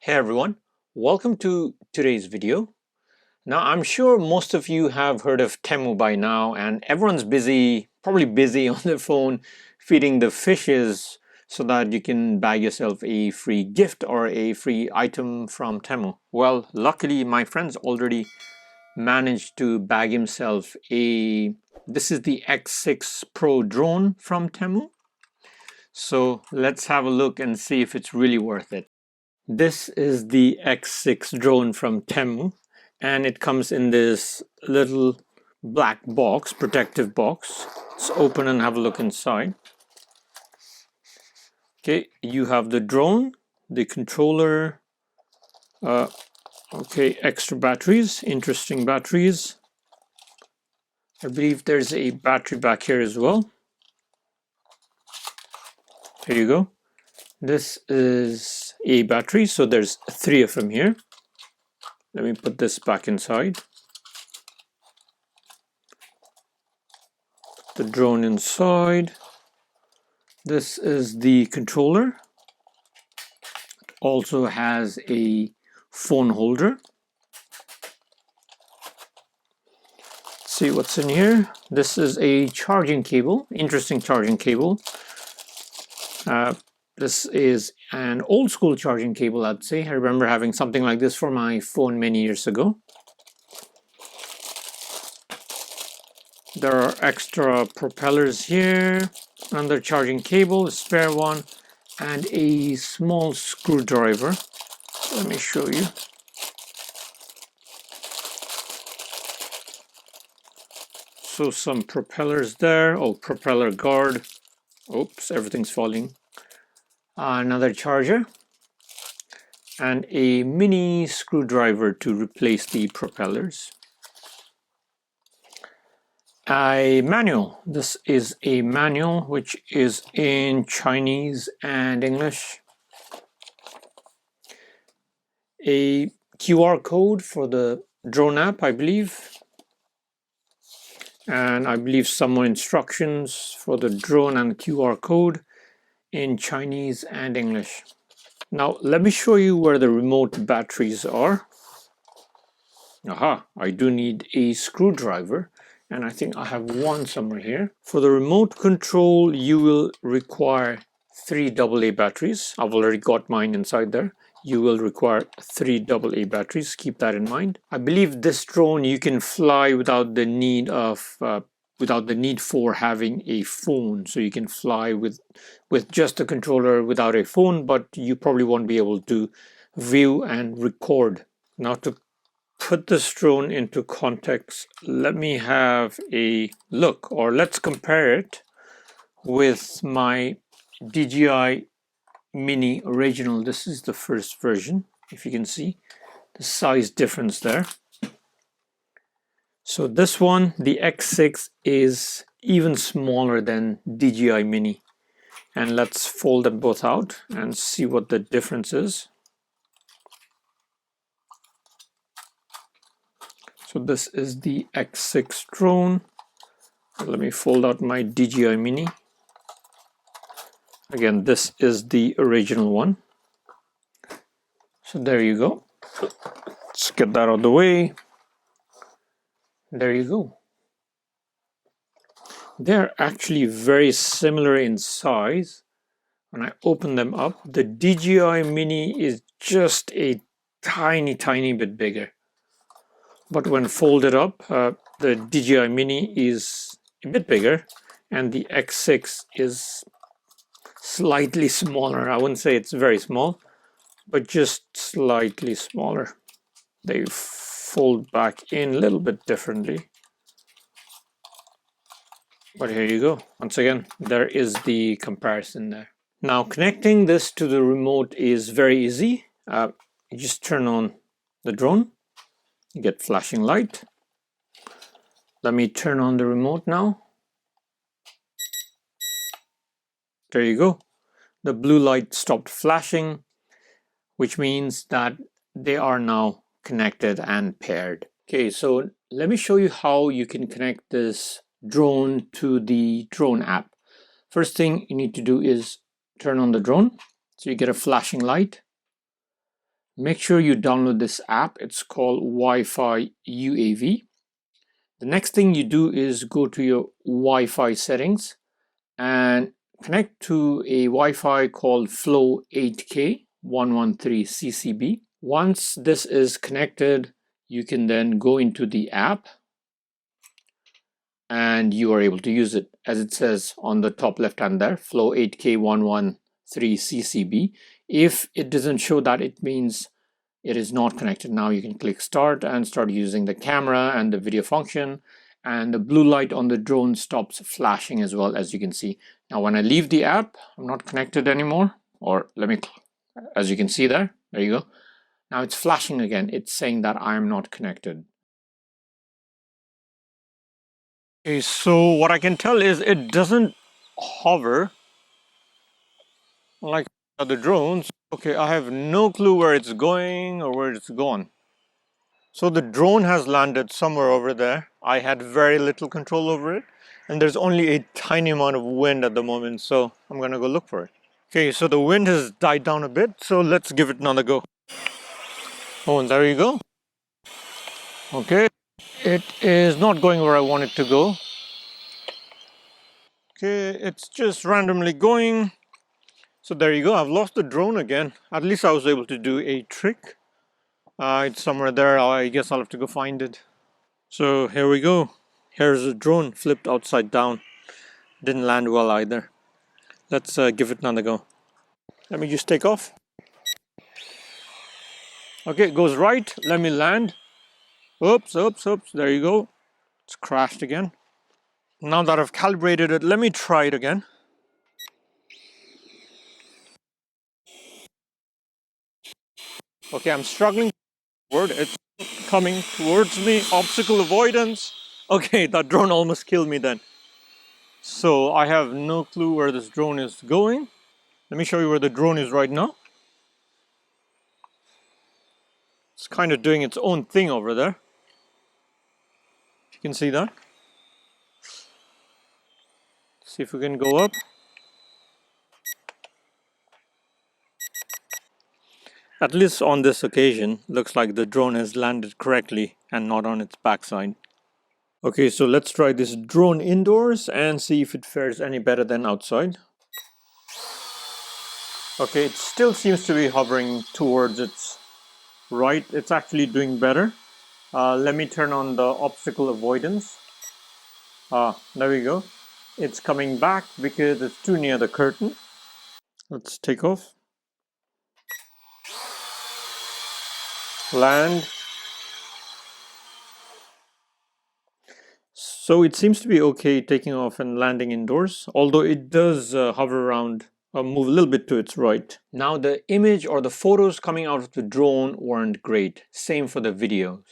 Hey everyone, welcome to today's video. Now I'm sure most of you have heard of Temu by now, and everyone's busy, probably busy on their phone feeding the fishes so that you can bag yourself a free gift or a free item from Temu. Well, luckily my friend's already managed to bag himself this is the X6 Pro drone from Temu. So let's have a look and see if it's really worth it. This is the X6 drone from Temu, and it comes in this little black box, protective box. Let's open and have a look inside. Okay, you have the drone, the controller, okay, extra batteries, interesting batteries. I believe there's a battery back here as well. Here you go. This is a battery, so there's 3 of them here. Let me put this back inside. The drone inside. This is the controller. Also has a phone holder. Let's see what's in here. This is a charging cable, interesting charging cable. This is an old school charging cable, I'd say. I remember having something like this for my phone many years ago. There are extra propellers here, another charging cable, a spare one, and a small screwdriver. Let me show you. So some propellers there. Oh, propeller guard. Oops, everything's falling. Another charger and a mini screwdriver to replace the propellers. A manual. This is a manual which is in Chinese and English. A QR code for the drone app, I believe. And I believe some more instructions for the drone and QR code in Chinese and English. Now let me show you where the remote batteries are. Aha, I do need a screwdriver, and I think I have one somewhere here. For the remote control, you will require 3 AA batteries. I've already got mine inside there. You will require 3 AA batteries. Keep that in mind. I believe this drone you can fly without the need for having a phone. So you can fly with just a controller without a phone, but you probably won't be able to view and record. Now to put this drone into context, let me have a look, or let's compare it with my DJI Mini original. This is the first version, if you can see the size difference there. So this one, the X6, is even smaller than DJI Mini. And let's fold them both out and see what the difference is. So this is the X6 drone. Let me fold out my DJI Mini. Again, this is the original one. So there you go. Let's get that out of the way. There you go. They're actually very similar in size. When I open them up, the DJI Mini is just a tiny bit bigger. But when folded up, the DJI Mini is a bit bigger, and the X6 is slightly smaller. I wouldn't say it's very small, but just slightly smaller. They fold back in a little bit differently. But here you go. Once again, there is the comparison there. Now connecting this to the remote is very easy. You just turn on the drone. You get flashing light. Let me turn on the remote now. There you go. The blue light stopped flashing, which means that they are now connected and paired. Okay, so let me show you how you can connect this drone to the drone app. First thing you need to do is turn on the drone, so you get a flashing light. make sure you download this app. It's called Wi-Fi UAV. The next thing you do is go to your Wi-Fi settings and connect to a Wi-Fi called Flow 8K 113 CCB. Once this is connected, you can then go into the app and you are able to use it as it says on the top left hand there, Flow 8K 113 CCB. If it doesn't show that, it means it is not connected. Now you can click start and start using the camera and the video function, and the blue light on the drone stops flashing as well, as you can see. Now when I leave the app, I'm not connected anymore, or let me, as you can see there you go. Now it's flashing again. It's saying that I'm not connected. Okay, so what I can tell is it doesn't hover like other drones. Okay, I have no clue where it's going or where it's gone. So the drone has landed somewhere over there. I had very little control over it, and there's only a tiny amount of wind at the moment, so I'm gonna go look for it. Okay, so the wind has died down a bit, so let's give it another go. Oh, and there you go. Okay, it is not going where I want it to go. Okay, it's just randomly going. So there you go, I've lost the drone again. At least I was able to do a trick. It's somewhere there, I guess I'll have to go find it. So here we go. Here's a drone flipped upside down. Didn't land well either. Let's give it another go. Let me just take off. Okay, it goes right. Let me land. Oops, oops, oops. There you go. It's crashed again. Now that I've calibrated it, let me try it again. Okay, I'm struggling forward. It's coming towards me. Obstacle avoidance. Okay, that drone almost killed me then. So I have no clue where this drone is going. Let me show you where the drone is right now. It's kind of doing its own thing over there. You can see that. See if we can go up. At least on this occasion, looks like the drone has landed correctly and not on its backside. Okay, so let's try this drone indoors and see if it fares any better than outside. Okay, it still seems to be hovering towards its right. It's actually doing better. Let me turn on the obstacle avoidance. There we go. It's coming back because it's too near the curtain. Let's take off. Land. So it seems to be okay taking off and landing indoors, although it does hover around, move a little bit to its right. Now the image or the photos coming out of the drone weren't great. Same for the videos.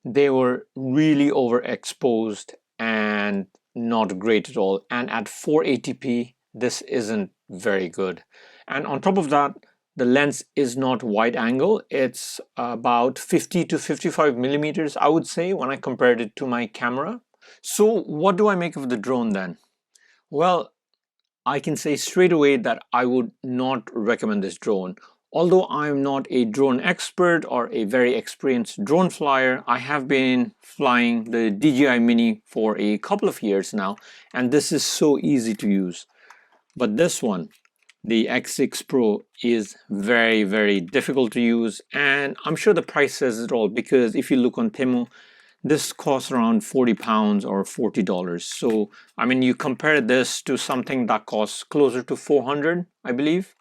They were really overexposed and not great at all. And at 480p, this isn't very good. And on top of that, the lens is not wide angle. It's about 50 to 55 millimeters, I would say, when I compared it to my camera. So what do I make of the drone then? Well, I can say straight away that I would not recommend this drone. Although I'm not a drone expert or a very experienced drone flyer, I have been flying the DJI Mini for a couple of years now, and this is so easy to use. But this one, the X6 Pro, is very, very difficult to use, and I'm sure the price says it all, because if you look on Temu, this costs around 40 pounds or $40. So, I mean, you compare this to something that costs closer to 400, I believe.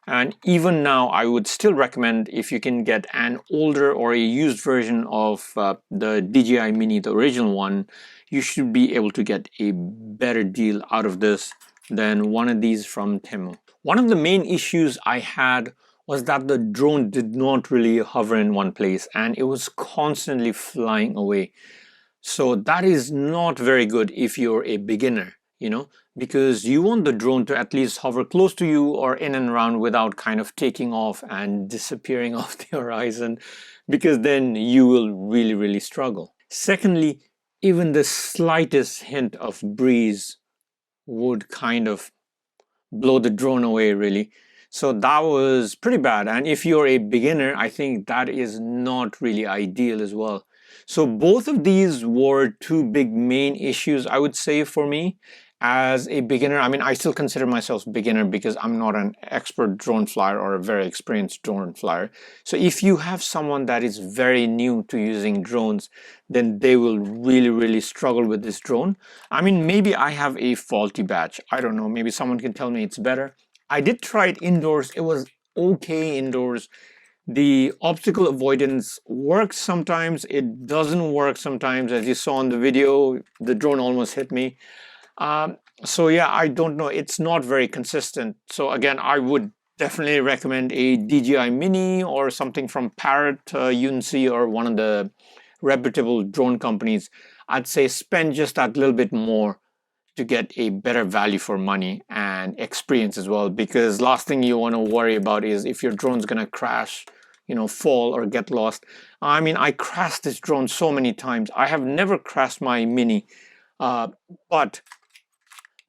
And even now, I would still recommend, if you can get an older or a used version of the DJI Mini, the original one, you should be able to get a better deal out of this than one of these from Temu. One of the main issues I had was that the drone did not really hover in one place and it was constantly flying away. So that is not very good if you're a beginner, because you want the drone to at least hover close to you or in and around without kind of taking off and disappearing off the horizon, because then you will really, really struggle. Secondly, even the slightest hint of breeze would kind of blow the drone away, really. So that was pretty bad. And if you're a beginner, I think that is not really ideal as well. So both of these were two big main issues, I would say, for me as a beginner. I mean, I still consider myself beginner because I'm not an expert drone flyer or a very experienced drone flyer. So if you have someone that is very new to using drones, then they will really, really struggle with this drone. I mean, maybe I have a faulty batch. I don't know. Maybe someone can tell me it's better. I did try it indoors. It was okay indoors. The obstacle avoidance works sometimes. It doesn't work sometimes. As you saw in the video, the drone almost hit me. So yeah, I don't know. It's not very consistent. So again, I would definitely recommend a DJI Mini or something from Parrot, UNC, or one of the reputable drone companies. I'd say spend just that little bit more to get a better value for money and experience as well. Because last thing you want to worry about is if your drone's gonna crash, fall or get lost. I mean, I crashed this drone so many times. I have never crashed my Mini, but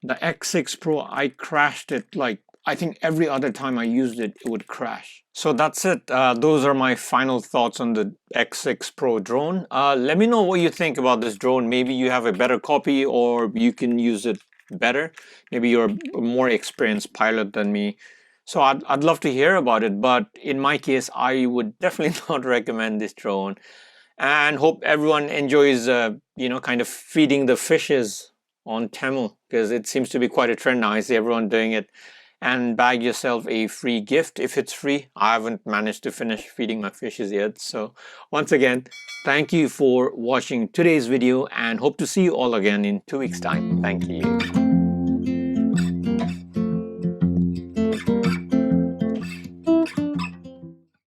the X6 Pro, I crashed it like I think every other time I used it, it would crash. So that's it. Those are my final thoughts on the X6 Pro drone. Let me know what you think about this drone. Maybe you have a better copy or you can use it better. Maybe you're a more experienced pilot than me. So I'd love to hear about it. But in my case, I would definitely not recommend this drone. And hope everyone enjoys, kind of feeding the fishes on Temu because it seems to be quite a trend now. I see everyone doing it. And bag yourself a free gift if it's free. I haven't managed to finish feeding my fishes yet. So once again, thank you for watching today's video and hope to see you all again in 2 weeks' time. Thank you.